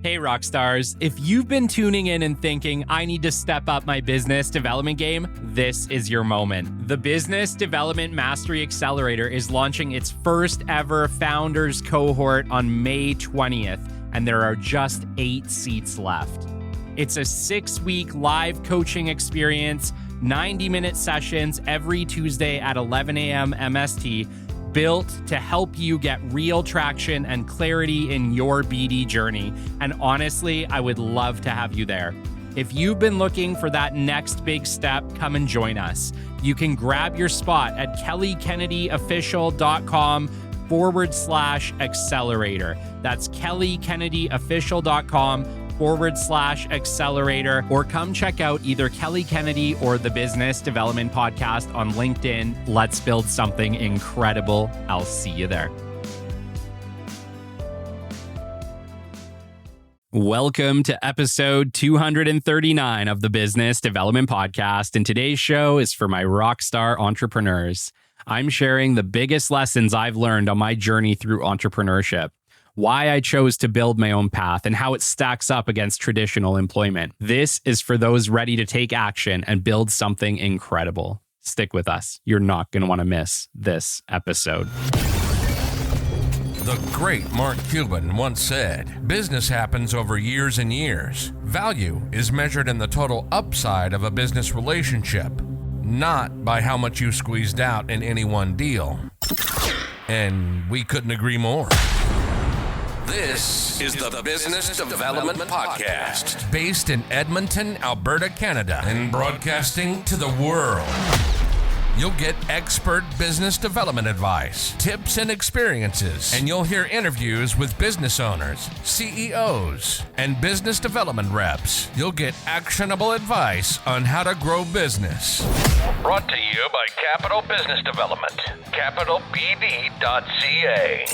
Hey, rock stars. If you've been tuning in and thinking, I need to step up my business development game, this is your moment. The Business Development Mastery Accelerator is launching its first ever founders cohort on May 20th, and there are just 8 seats left. It's a 6-week live coaching experience, 90-minute sessions every Tuesday at 11 a.m. MST, built to help you get real traction and clarity in your BD journey. And honestly, I would love to have you there. If you've been looking for that next big step, come and join us. You can grab your spot at kellykennedyofficial.com/accelerator. That's kellykennedyofficial.com/accelerator, or come check out either Kelly Kennedy or the Business Development Podcast on LinkedIn. Let's build something incredible. I'll see you there. Welcome to episode 239 of the Business Development Podcast, and today's show is for my rockstar entrepreneurs. I'm sharing the biggest lessons I've learned on my journey through entrepreneurship, why I chose to build my own path, and how it stacks up against traditional employment. This is for those ready to take action and build something incredible. Stick with us. You're not going to want to miss this episode. The great Mark Cuban once said, "Business happens over years and years. Value is measured in the total upside of a business relationship, not by how much you squeezed out in any one deal." And we couldn't agree more. This is the Business Development Podcast, based in Edmonton, Alberta, Canada, and broadcasting to the world. You'll get expert business development advice, tips, and experiences, and you'll hear interviews with business owners, CEOs, and business development reps. You'll get actionable advice on how to grow business. Brought to you by Capital Business Development, capitalbd.ca.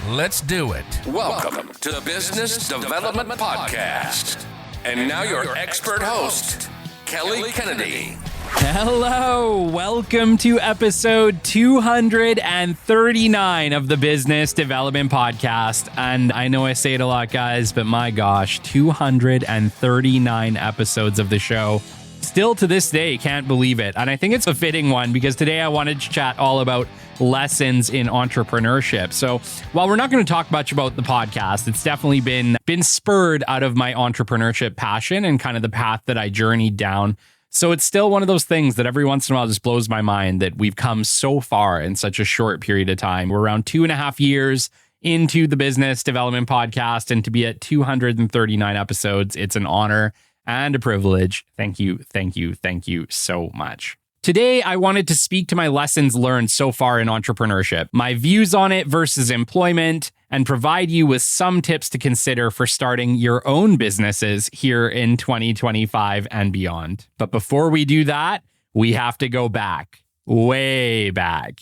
Let's do it. Welcome to the Business Development Podcast. And now your expert host, Kelly Kennedy. Hello, welcome to episode 239 of the Business Development Podcast. And I know I say it a lot, guys, but my gosh, 239 episodes of the show. Still to this day, can't believe it. And I think it's a fitting one because today I wanted to chat all about lessons in entrepreneurship. So while we're not going to talk much about the podcast, it's definitely been spurred out of my entrepreneurship passion and kind of the path that I journeyed down. So it's still one of those things that every once in a while just blows my mind that we've come so far in such a short period of time. We're around 2.5 years into the Business Development Podcast, and to be at 239 episodes, it's an honor and a privilege. Thank you, thank you, thank you so much. Today, I wanted to speak to my lessons learned so far in entrepreneurship, my views on it versus employment, and provide you with some tips to consider for starting your own businesses here in 2025 and beyond. But before we do that, we have to go back, way back.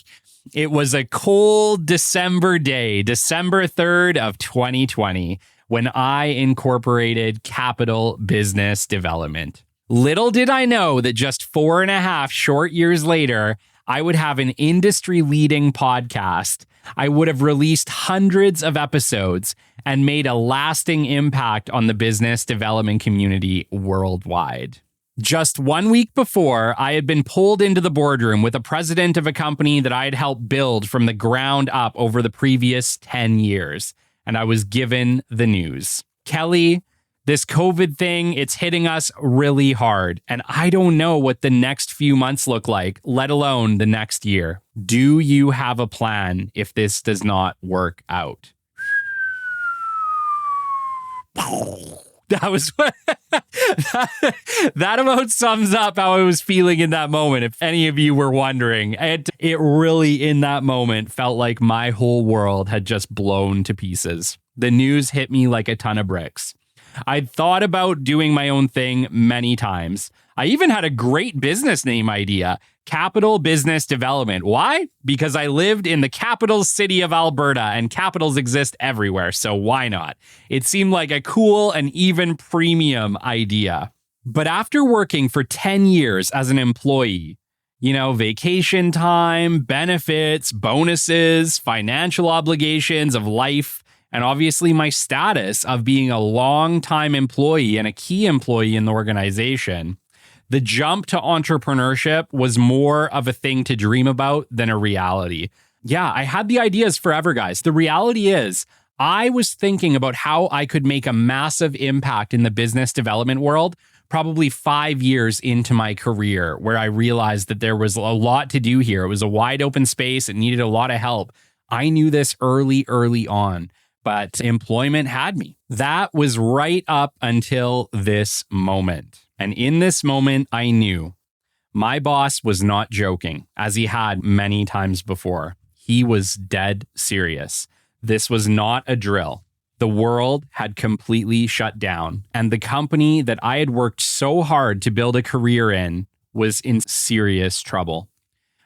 It was a cold December day, December 3rd of 2020, when I incorporated Capital Business Development. Little did I know that just 4.5 short years later, I would have an industry-leading podcast. I would have released hundreds of episodes and made a lasting impact on the business development community worldwide. Just 1 week before, I had been pulled into the boardroom with a president of a company that I had helped build from the ground up over the previous 10 years. And I was given the news. Kelly, this COVID thing, it's hitting us really hard. And I don't know what the next few months look like, let alone the next year. Do you have a plan if this does not work out? That was what that about sums up how I was feeling in that moment. If any of you were wondering, it really in that moment felt like my whole world had just blown to pieces. The news hit me like a ton of bricks. I'd thought about doing my own thing many times. I even had a great business name idea, Capital Business Development. Why? Because I lived in the capital city of Alberta and capitals exist everywhere, so why not? It seemed like a cool and even premium idea. But after working for 10 years as an employee, vacation time, benefits, bonuses, financial obligations of life and obviously my status of being a long-time employee and a key employee in the organization, the jump to entrepreneurship was more of a thing to dream about than a reality. Yeah, I had the ideas forever, guys. The reality is, I was thinking about how I could make a massive impact in the business development world probably 5 years into my career, where I realized that there was a lot to do here. It was a wide open space. It needed a lot of help. I knew this early on, but employment had me. That was right up until this moment. And in this moment, I knew my boss was not joking, as he had many times before. He was dead serious. This was not a drill. The world had completely shut down, and the company that I had worked so hard to build a career in was in serious trouble.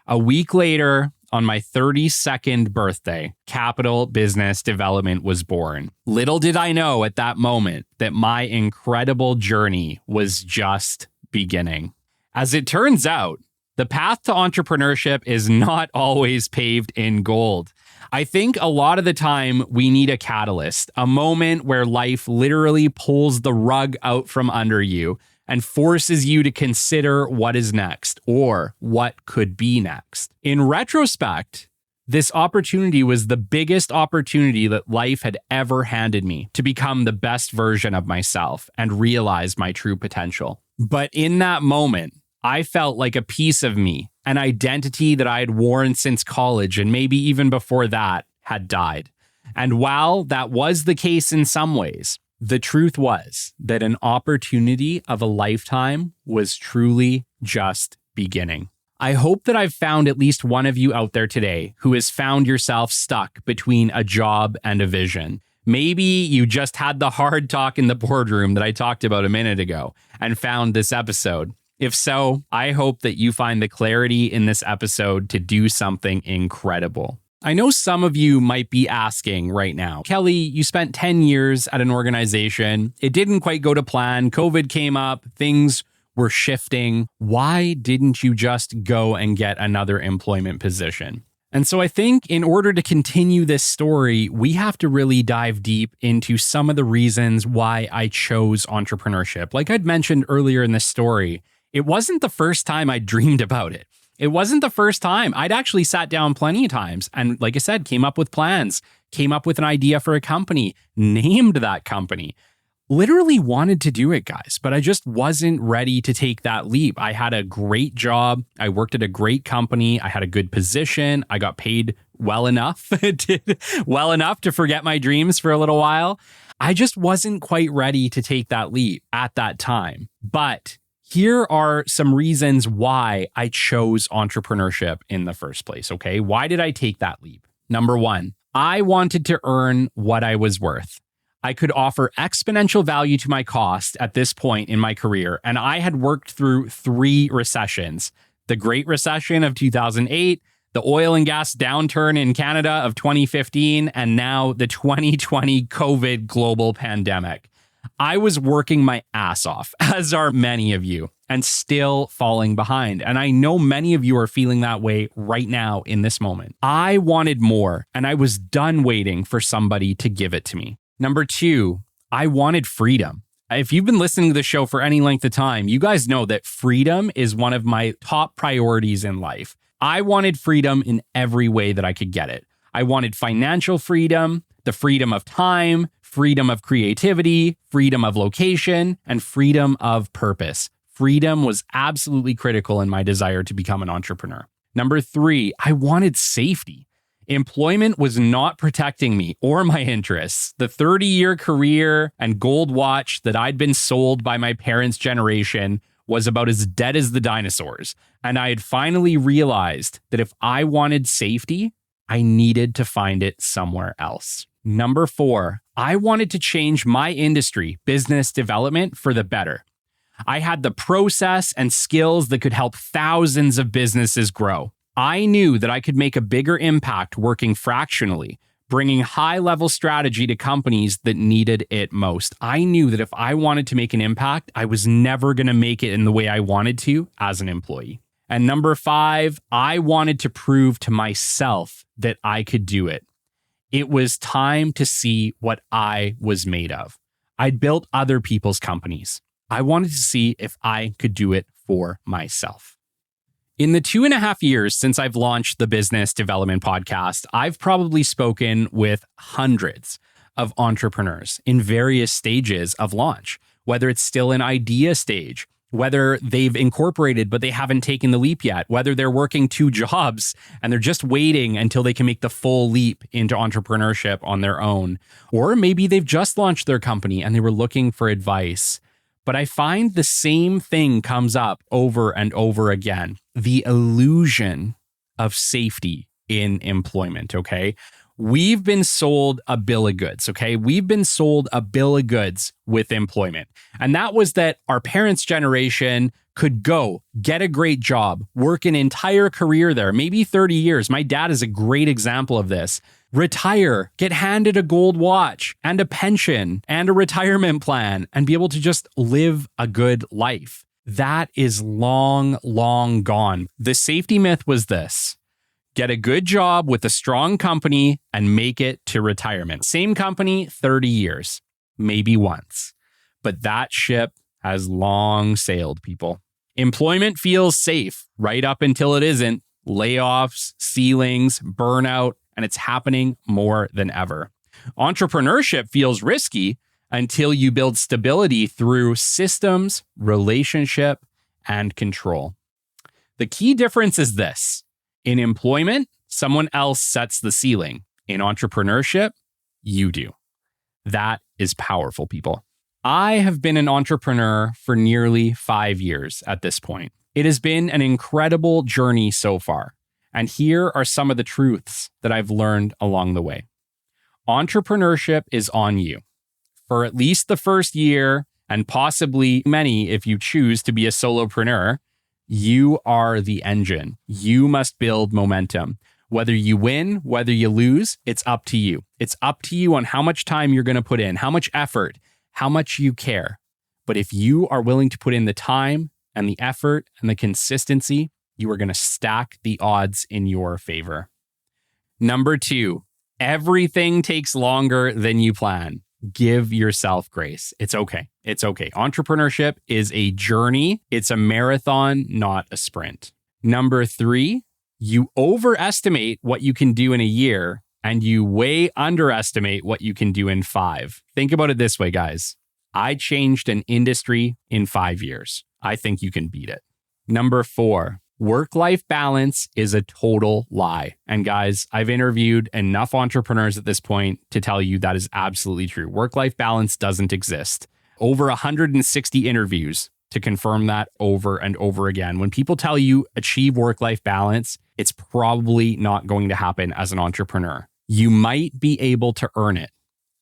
A week later, on my 32nd birthday, Capital Business Development was born. Little did I know at that moment that my incredible journey was just beginning. As it turns out, the path to entrepreneurship is not always paved in gold. I think a lot of the time we need a catalyst, a moment where life literally pulls the rug out from under you and forces you to consider what is next or what could be next. In retrospect, this opportunity was the biggest opportunity that life had ever handed me to become the best version of myself and realize my true potential. But in that moment, I felt like a piece of me, an identity that I had worn since college and maybe even before that, had died. And while that was the case in some ways, the truth was that an opportunity of a lifetime was truly just beginning. I hope that I've found at least one of you out there today who has found yourself stuck between a job and a vision. Maybe you just had the hard talk in the boardroom that I talked about a minute ago and found this episode. If so, I hope that you find the clarity in this episode to do something incredible. I know some of you might be asking right now, Kelly, you spent 10 years at an organization. It didn't quite go to plan. COVID came up. Things were shifting. Why didn't you just go and get another employment position? And so I think in order to continue this story, we have to really dive deep into some of the reasons why I chose entrepreneurship. Like I'd mentioned earlier in this story, it wasn't the first time I dreamed about it. It wasn't the first time. I'd actually sat down plenty of times and, like I said, came up with plans, came up with an idea for a company, named that company, literally wanted to do it, guys, but I just wasn't ready to take that leap. I had a great job. I worked at a great company. I had a good position. I got paid well enough, to forget my dreams for a little while. I just wasn't quite ready to take that leap at that time. But here are some reasons why I chose entrepreneurship in the first place, okay? Why did I take that leap? Number one, I wanted to earn what I was worth. I could offer exponential value to my cost at this point in my career, and I had worked through 3 recessions. The Great Recession of 2008, the oil and gas downturn in Canada of 2015, and now the 2020 COVID global pandemic. I was working my ass off, as are many of you, and still falling behind. And I know many of you are feeling that way right now in this moment. I wanted more, and I was done waiting for somebody to give it to me. Number 2, I wanted freedom. If you've been listening to the show for any length of time, you guys know that freedom is one of my top priorities in life. I wanted freedom in every way that I could get it. I wanted financial freedom, the freedom of time, freedom of creativity, freedom of location, and freedom of purpose. Freedom was absolutely critical in my desire to become an entrepreneur. Number 3, I wanted safety. Employment was not protecting me or my interests. The 30-year career and gold watch that I'd been sold by my parents' generation was about as dead as the dinosaurs. And I had finally realized that if I wanted safety, I needed to find it somewhere else. Number 4, I wanted to change my industry, business development, for the better. I had the process and skills that could help thousands of businesses grow. I knew that I could make a bigger impact working fractionally, bringing high-level strategy to companies that needed it most. I knew that if I wanted to make an impact, I was never going to make it in the way I wanted to as an employee. And number 5, I wanted to prove to myself that I could do it. It was time to see what I was made of. I'd built other people's companies. I wanted to see if I could do it for myself. In the 2.5 years since I've launched the Business Development Podcast, I've probably spoken with hundreds of entrepreneurs in various stages of launch, whether it's still an idea stage, whether they've incorporated but they haven't taken the leap yet, whether they're working 2 jobs and they're just waiting until they can make the full leap into entrepreneurship on their own, or maybe they've just launched their company and they were looking for advice. But I find the same thing comes up over and over again. The illusion of safety in employment, okay? We've been sold a bill of goods, okay? We've been sold a bill of goods with employment. And that was that our parents' generation could go get a great job, work an entire career there, maybe 30 years. My dad is a great example of this. Retire, get handed a gold watch and a pension and a retirement plan and be able to just live a good life. That is long, long gone. The safety myth was this: get a good job with a strong company and make it to retirement. Same company, 30 years, maybe once. But that ship has long sailed, people. Employment feels safe right up until it isn't. Layoffs, ceilings, burnout, and it's happening more than ever. Entrepreneurship feels risky until you build stability through systems, relationship, and control. The key difference is this: in employment, someone else sets the ceiling. In entrepreneurship, you do. That is powerful, people. I have been an entrepreneur for nearly 5 years at this point. It has been an incredible journey so far. And here are some of the truths that I've learned along the way. Entrepreneurship is on you. For at least the first year, and possibly many if you choose to be a solopreneur, you are the engine. You must build momentum. Whether you win, whether you lose, it's up to you. It's up to you on how much time you're going to put in, how much effort, how much you care. But if you are willing to put in the time and the effort and the consistency, you are going to stack the odds in your favor. Number 2, everything takes longer than you plan. Give yourself grace. It's okay. It's okay. Entrepreneurship is a journey. It's a marathon, not a sprint. Number 3, you overestimate what you can do in a year and you way underestimate what you can do in 5. Think about it this way, guys. I changed an industry in 5 years. I think you can beat it. Number 4, work-life balance is a total lie. And guys, I've interviewed enough entrepreneurs at this point to tell you that is absolutely true. Work-life balance doesn't exist. Over 160 interviews to confirm that over and over again. When people tell you achieve work-life balance, it's probably not going to happen as an entrepreneur. You might be able to earn it,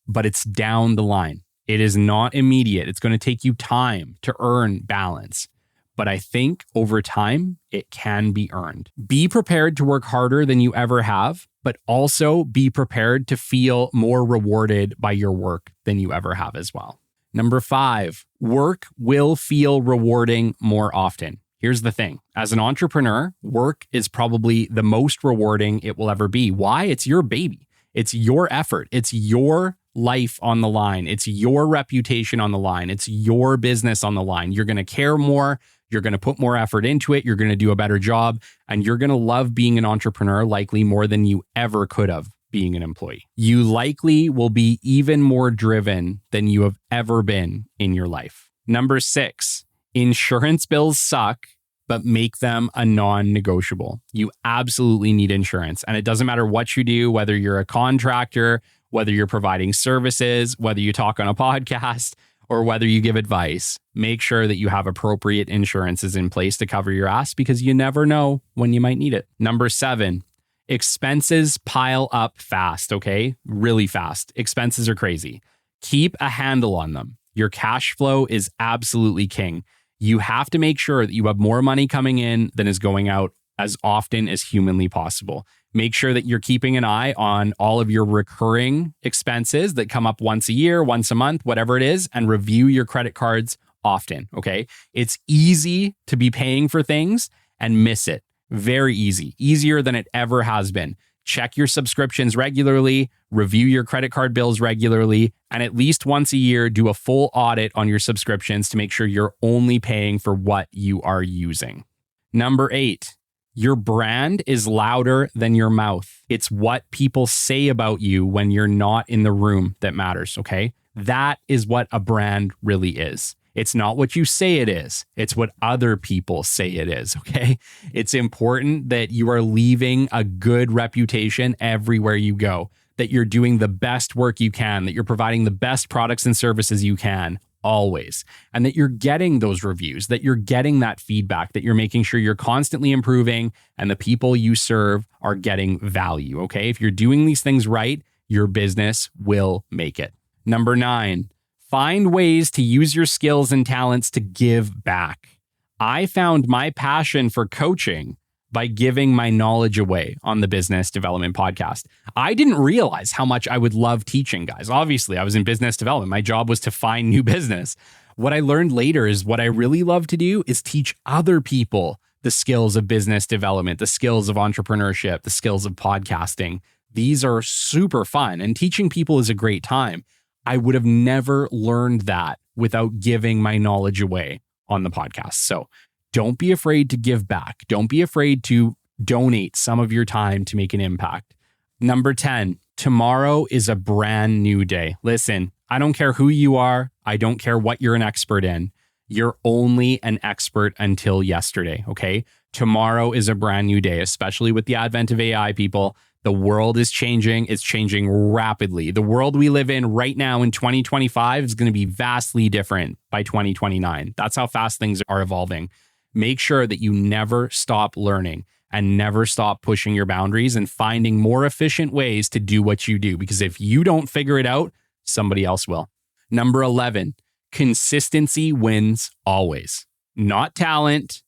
but it's down the line. It is not immediate. It's going to take you time to earn balance. But I think over time, it can be earned. Be prepared to work harder than you ever have, but also be prepared to feel more rewarded by your work than you ever have as well. Number 5, work will feel rewarding more often. Here's the thing. As an entrepreneur, work is probably the most rewarding it will ever be. Why? It's your baby. It's your effort. It's your life on the line. It's your reputation on the line. It's your business on the line. You're going to care more. You're going to put more effort into it. You're going to do a better job. And you're going to love being an entrepreneur likely more than you ever could have being an employee. You likely will be even more driven than you have ever been in your life. Number 6, insurance bills suck, but make them a non-negotiable. You absolutely need insurance. And it doesn't matter what you do, whether you're a contractor, whether you're providing services, whether you talk on a podcast, or whether you give advice, make sure that you have appropriate insurances in place to cover your ass because you never know when you might need it. Number 7, expenses pile up fast, okay? Really fast. Expenses are crazy. Keep a handle on them. Your cash flow is absolutely king. You have to make sure that you have more money coming in than is going out as often as humanly possible. Make sure that you're keeping an eye on all of your recurring expenses that come up once a year, once a month, whatever it is, and review your credit cards often, okay? It's easy to be paying for things and miss it. Very easy. Easier than it ever has been. check your subscriptions regularly, review your credit card bills regularly, and at least once a year, do a full audit on your subscriptions to make sure you're only paying for what you are using. Number 8, your brand is louder than your mouth. It's what people say about you when you're not in the room that matters, okay? That is what a brand really is. It's not what you say it is. It's what other people say it is, okay? It's important that you are leaving a good reputation everywhere you go, that you're doing the best work you can, that you're providing the best products and services you can, always. And that you're getting those reviews, that you're getting that feedback, that you're making sure you're constantly improving and the people you serve are getting value, okay? If you're doing these things right, your business will make it. Number 9, find ways to use your skills and talents to give back. I found my passion for coaching by giving my knowledge away on the Business Development Podcast. I didn't realize how much I would love teaching, guys. Obviously, I was in business development. My job was to find new business. What I learned later is what I really love to do is teach other people the skills of business development, the skills of entrepreneurship, the skills of podcasting. These are super fun, and teaching people is a great time. I would have never learned that without giving my knowledge away on the podcast. So don't be afraid to give back. Don't be afraid to donate some of your time to make an impact. Number 10, tomorrow is a brand new day. Listen, I don't care who you are. I don't care what you're an expert in. You're only an expert until yesterday, okay? Tomorrow is a brand new day, especially with the advent of AI, people. The world is changing. It's changing rapidly. The world we live in right now in 2025 is going to be vastly different by 2029. That's how fast things are evolving. Make sure that you never stop learning and never stop pushing your boundaries and finding more efficient ways to do what you do. Because if you don't figure it out, somebody else will. Number 11, consistency wins always. Not talent,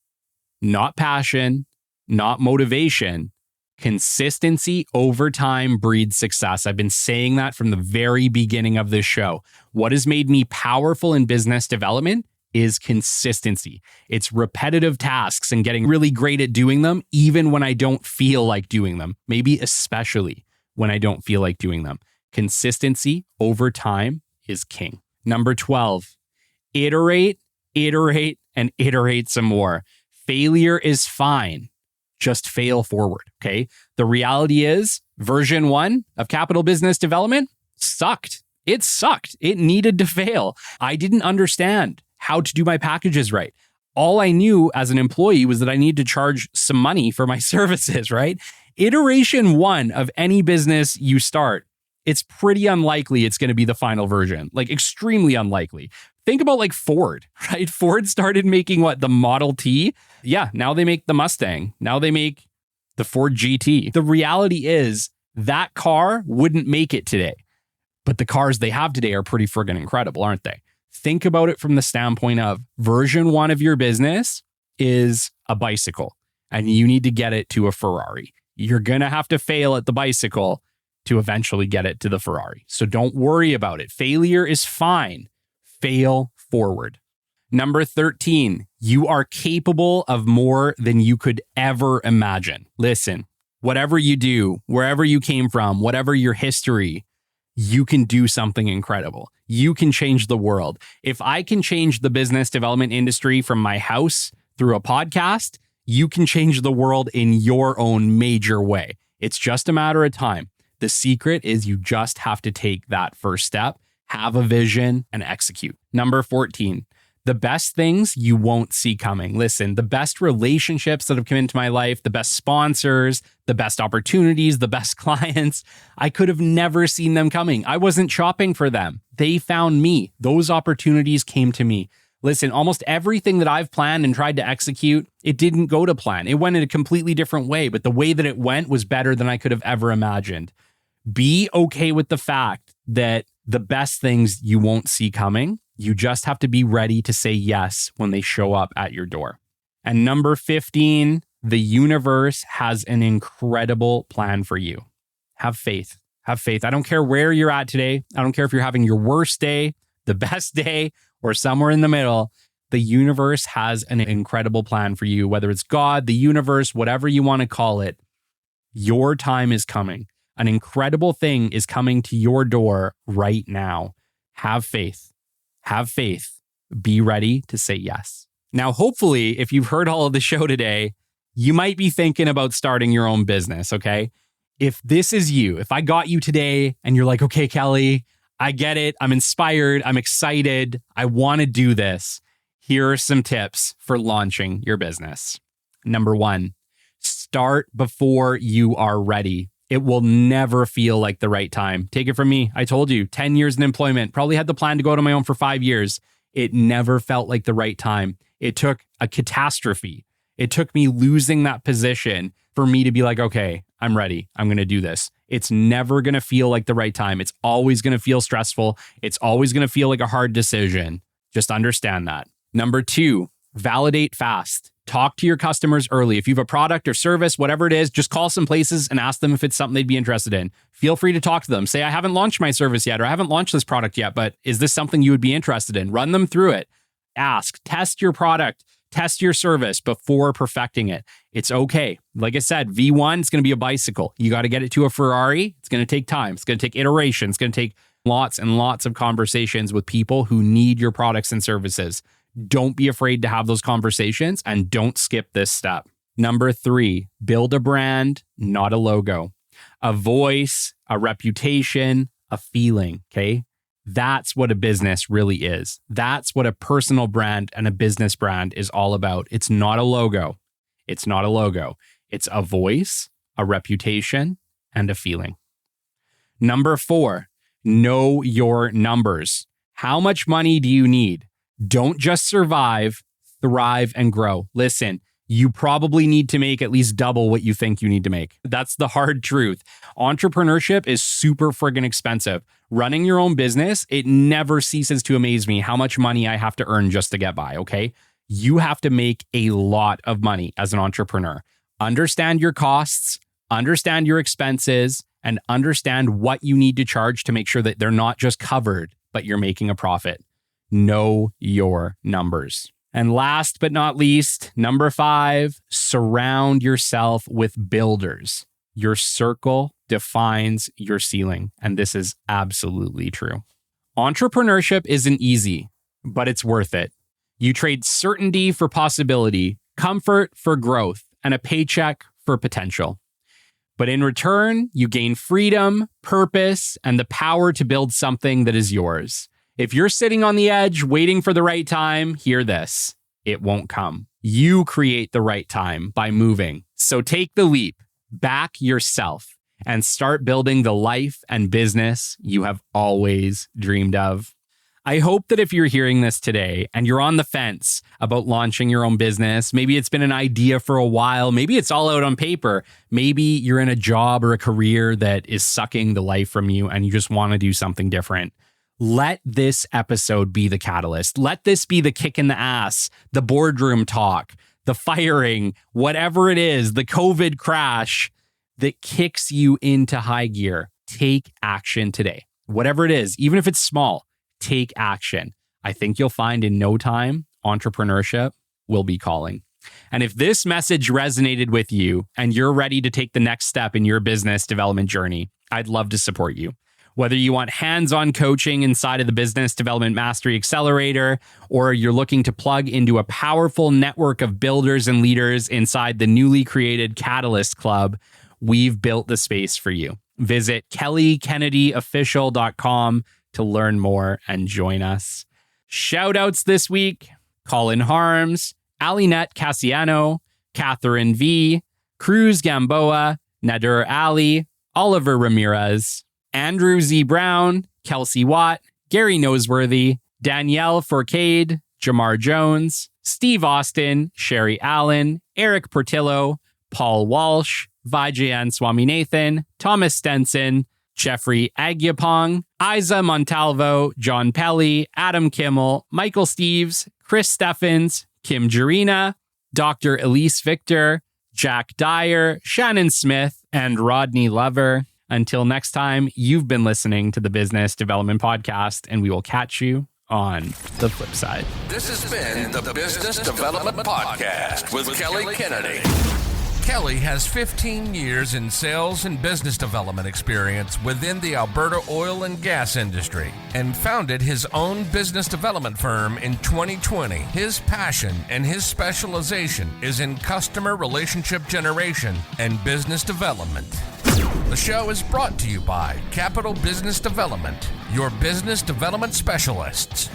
not passion, not motivation. Consistency over time breeds success. I've been saying that from the very beginning of this show. What has made me powerful in business development is consistency. It's repetitive tasks and getting really great at doing them, even when I don't feel like doing them, maybe especially when I don't feel like doing them. Consistency over time is king. Number 12, iterate, and iterate some more. Failure is fine. Just fail forward, okay? The reality is version 1 of Capital Business Development sucked. It sucked. It needed to fail. I didn't understand how to do my packages right. All I knew as an employee was that I needed to charge some money for my services, right? Iteration 1 of any business you start, it's pretty unlikely it's going to be the final version, like extremely unlikely. Think about like Ford, right? Ford started making the Model T? Yeah, now they make the Mustang. Now they make the Ford GT. The reality is that car wouldn't make it today, but the cars they have today are pretty friggin' incredible, aren't they? Think about it from the standpoint of version 1 of your business is a bicycle and you need to get it to a Ferrari. You're going to have to fail at the bicycle to eventually get it to the Ferrari. So don't worry about it. Failure is fine. Fail forward. Number 13, you are capable of more than you could ever imagine. Listen, whatever you do, wherever you came from, whatever your history, you can do something incredible. You can change the world. If I can change the business development industry from my house through a podcast, you can change the world in your own major way. It's just a matter of time. The secret is you just have to take that first step, have a vision, and execute. Number 14, the best things you won't see coming. Listen, the best relationships that have come into my life, the best sponsors, the best opportunities, the best clients, I could have never seen them coming. I wasn't shopping for them. They found me. Those opportunities came to me. Listen, almost everything that I've planned and tried to execute, it didn't go to plan. It went in a completely different way, but the way that it went was better than I could have ever imagined. Be okay with the fact that the best things you won't see coming. You just have to be ready to say yes when they show up at your door. And number 15, the universe has an incredible plan for you. Have faith. Have faith. I don't care where you're at today. I don't care if you're having your worst day, the best day, or somewhere in the middle. The universe has an incredible plan for you, whether it's God, the universe, whatever you want to call it. Your time is coming. An incredible thing is coming to your door right now. Have faith. Have faith. Be ready to say yes. Now, hopefully, if you've heard all of the show today, you might be thinking about starting your own business, okay? If this is you, if I got you today and you're like, okay, Kelly, I get it. I'm inspired. I'm excited. I want to do this. Here are some tips for launching your business. Number 1, start before you are ready. It will never feel like the right time. Take it from me. I told you, 10 years in employment, probably had the plan to go to my own for 5 years. It never felt like the right time. It took a catastrophe. It took me losing that position for me to be like, okay, I'm ready. I'm going to do this. It's never going to feel like the right time. It's always going to feel stressful. It's always going to feel like a hard decision. Just understand that. Number 2, validate fast. Talk to your customers early. If you have a product or service, whatever it is, just call some places and ask them if it's something they'd be interested in. Feel free to talk to them. Say, I haven't launched my service yet, or I haven't launched this product yet, but is this something you would be interested in? Run them through it. Ask, test your product, test your service before perfecting it. It's okay. Like I said, V1 is going to be a bicycle. You got to get it to a Ferrari. It's going to take time. It's going to take iteration. It's going to take lots and lots of conversations with people who need your products and services. Don't be afraid to have those conversations and don't skip this step. Number 3, build a brand, not a logo. A voice, a reputation, a feeling, okay? That's what a business really is. That's what a personal brand and a business brand is all about. It's not a logo. It's not a logo. It's a voice, a reputation, and a feeling. Number 4, know your numbers. How much money do you need? Don't just survive, thrive, and grow. Listen, you probably need to make at least double what you think you need to make. That's the hard truth. Entrepreneurship is super friggin' expensive. Running your own business, it never ceases to amaze me how much money I have to earn just to get by, okay? You have to make a lot of money as an entrepreneur. Understand your costs, understand your expenses, and understand what you need to charge to make sure that they're not just covered, but you're making a profit. Know your numbers. And last but not least, number 5, surround yourself with builders. Your circle defines your ceiling. And this is absolutely true. Entrepreneurship isn't easy, but it's worth it. You trade certainty for possibility, comfort for growth, and a paycheck for potential. But in return, you gain freedom, purpose, and the power to build something that is yours. If you're sitting on the edge waiting for the right time, hear this. It won't come. You create the right time by moving. So take the leap, back yourself, and start building the life and business you have always dreamed of. I hope that if you're hearing this today and you're on the fence about launching your own business, maybe it's been an idea for a while, maybe it's all out on paper, maybe you're in a job or a career that is sucking the life from you and you just want to do something different. Let this episode be the catalyst. Let this be the kick in the ass, the boardroom talk, the firing, whatever it is, the COVID crash that kicks you into high gear. Take action today. Whatever it is, even if it's small, take action. I think you'll find in no time, entrepreneurship will be calling. And if this message resonated with you and you're ready to take the next step in your business development journey, I'd love to support you. Whether you want hands-on coaching inside of the Business Development Mastery Accelerator, or you're looking to plug into a powerful network of builders and leaders inside the newly created Catalyst Club, we've built the space for you. Visit kellykennedyofficial.com to learn more and join us. Shout outs this week: Colin Harms, Alinette Cassiano, Catherine V, Cruz Gamboa, Nader Ali, Oliver Ramirez, Andrew Z. Brown, Kelsey Watt, Gary Noseworthy, Danielle Forcade, Jamar Jones, Steve Austin, Sherry Allen, Eric Portillo, Paul Walsh, Vijayan Swaminathan, Thomas Stenson, Jeffrey Agyapong, Isa Montalvo, John Pelly, Adam Kimmel, Michael Steves, Chris Steffens, Kim Jarina, Dr. Elise Victor, Jack Dyer, Shannon Smith, and Rodney Lover. Until next time, you've been listening to the Business Development Podcast, and we will catch you on the flip side. This has been the Business Development Podcast with Kelly Kennedy. Kelly has 15 years in sales and business development experience within the Alberta oil and gas industry and founded his own business development firm in 2020. His passion and his specialization is in customer relationship generation and business development. The show is brought to you by Capital Business Development, your business development specialists.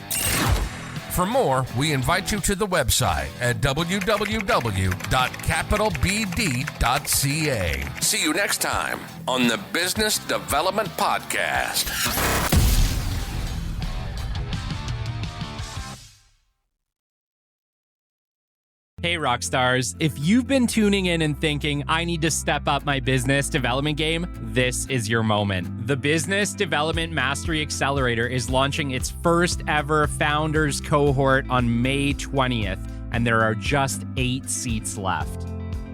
For more, we invite you to the website at www.capitalbd.ca. See you next time on the Business Development Podcast. Hey, rock stars. If you've been tuning in and thinking, I need to step up my business development game, this is your moment. The Business Development Mastery Accelerator is launching its first ever Founders Cohort on May 20th, and there are just 8 seats left.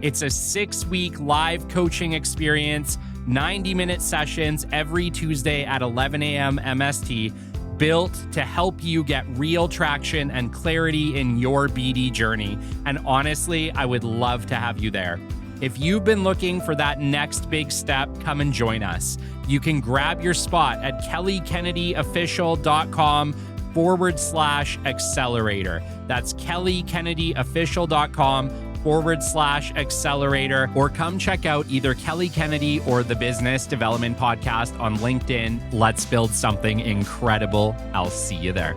It's a 6-week live coaching experience, 90-minute sessions every Tuesday at 11 a.m. MST, built to help you get real traction and clarity in your BD journey. And honestly, I would love to have you there. If you've been looking for that next big step, come and join us. You can grab your spot at kellykennedyofficial.com/accelerator. That's kellykennedyofficial.com/accelerator, or come check out either Kelly Kennedy or the Business Development Podcast on LinkedIn. Let's build something incredible. I'll see you there.